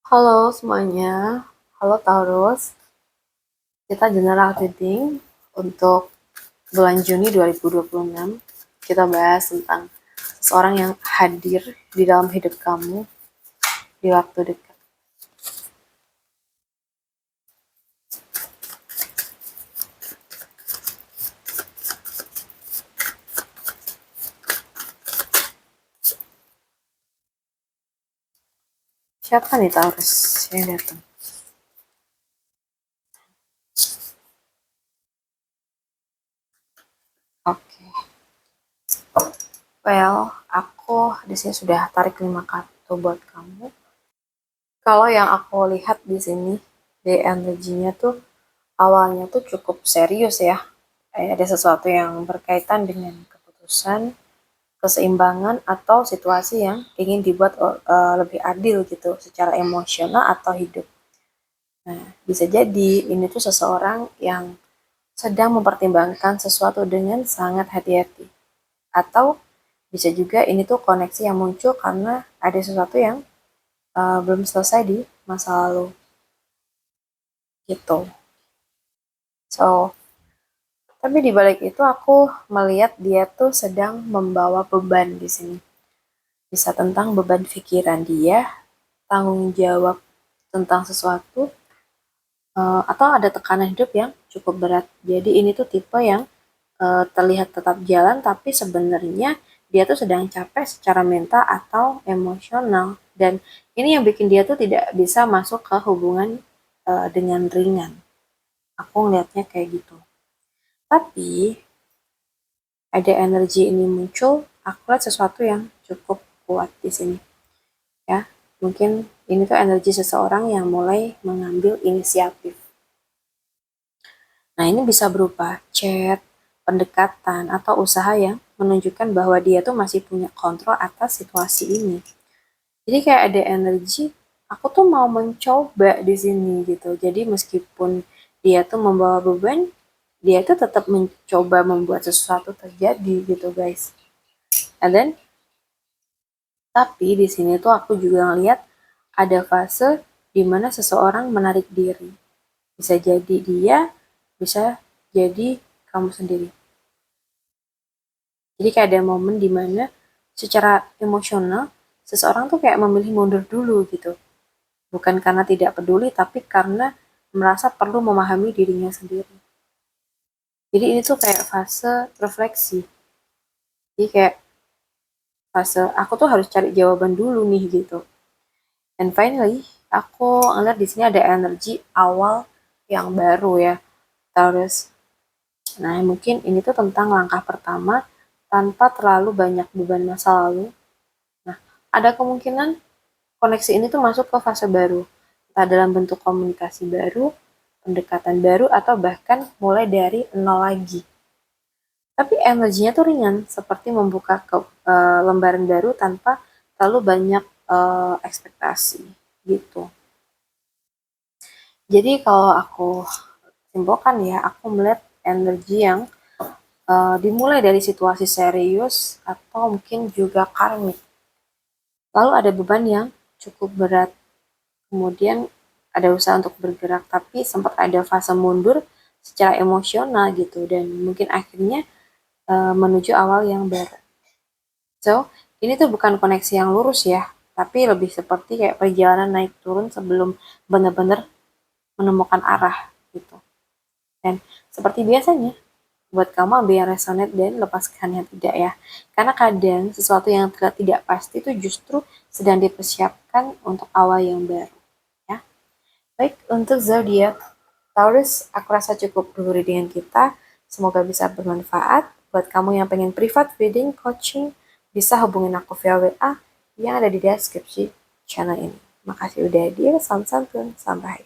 Halo semuanya, halo Taurus. Kita general reading untuk bulan Juni 2026. Kita bahas tentang seseorang yang hadir di dalam hidup kamu di waktu dekat. Siapa nih Taurus yang datang? Oke. Well, aku di sini sudah tarik 5 kartu buat kamu. Kalau yang aku lihat di sini, di energinya tuh awalnya tuh cukup serius ya. Ada sesuatu yang berkaitan dengan keputusan, keseimbangan atau situasi yang ingin dibuat lebih adil gitu secara emosional atau hidup. Nah, bisa jadi ini tuh seseorang yang sedang mempertimbangkan sesuatu dengan sangat hati-hati. Atau bisa juga ini tuh koneksi yang muncul karena ada sesuatu yang belum selesai di masa lalu gitu. So, tapi di balik itu aku melihat dia tuh sedang membawa beban di sini. Bisa tentang beban pikiran dia, tanggung jawab tentang sesuatu, atau ada tekanan hidup yang cukup berat. Jadi ini tuh tipe yang terlihat tetap jalan, tapi sebenarnya dia tuh sedang capek secara mental atau emosional. Dan ini yang bikin dia tuh tidak bisa masuk ke hubungan dengan ringan. Aku ngeliatnya kayak gitu. Tapi ada energi ini muncul, aku lihat sesuatu yang cukup kuat di sini. Ya, mungkin ini tuh energi seseorang yang mulai mengambil inisiatif. Nah, ini bisa berupa chat, pendekatan, atau usaha yang menunjukkan bahwa dia tuh masih punya kontrol atas situasi ini. Jadi kayak ada energi, aku tuh mau mencoba di sini gitu. Jadi meskipun dia tuh membawa beban, dia tuh tetap mencoba membuat sesuatu terjadi gitu guys. And then, tapi di sini tuh aku juga ngeliat ada fase di mana seseorang menarik diri. Bisa jadi dia, bisa jadi kamu sendiri. Jadi kayak ada momen di mana secara emosional seseorang tuh kayak memilih mundur dulu gitu. Bukan karena tidak peduli, tapi karena merasa perlu memahami dirinya sendiri. Jadi ini tuh kayak fase refleksi. Jadi kayak fase aku tuh harus cari jawaban dulu nih gitu. And finally, aku ngeliat di sini ada energi awal yang baru ya, Taurus. Nah, mungkin ini tuh tentang langkah pertama tanpa terlalu banyak beban masa lalu. Nah, ada kemungkinan koneksi ini tuh masuk ke fase baru, entah dalam bentuk komunikasi baru, pendekatan baru, atau bahkan mulai dari nol lagi. Tapi energinya tuh ringan, seperti membuka lembaran baru tanpa terlalu banyak ekspektasi gitu. Jadi kalau aku simpulkan ya, aku melihat energi yang dimulai dari situasi serius atau mungkin juga karmik. Lalu ada beban yang cukup berat. Kemudian ada usaha untuk bergerak, tapi sempat ada fase mundur secara emosional gitu. Dan mungkin akhirnya menuju awal yang baru. So, ini tuh bukan koneksi yang lurus ya, tapi lebih seperti kayak perjalanan naik turun sebelum benar-benar menemukan arah gitu. Dan seperti biasanya, buat kamu ambil yang resonate dan lepaskan yang tidak ya. Karena kadang sesuatu yang terlihat tidak pasti itu justru sedang dipersiapkan untuk awal yang baru. Ya. Baik, untuk zodiak Taurus, aku rasa cukup dulu readingan kita. Semoga bisa bermanfaat. Buat kamu yang pengen private reading, coaching, bisa hubungin aku via WA yang ada di deskripsi channel ini. Makasih udah hadir, salam santun, sampai.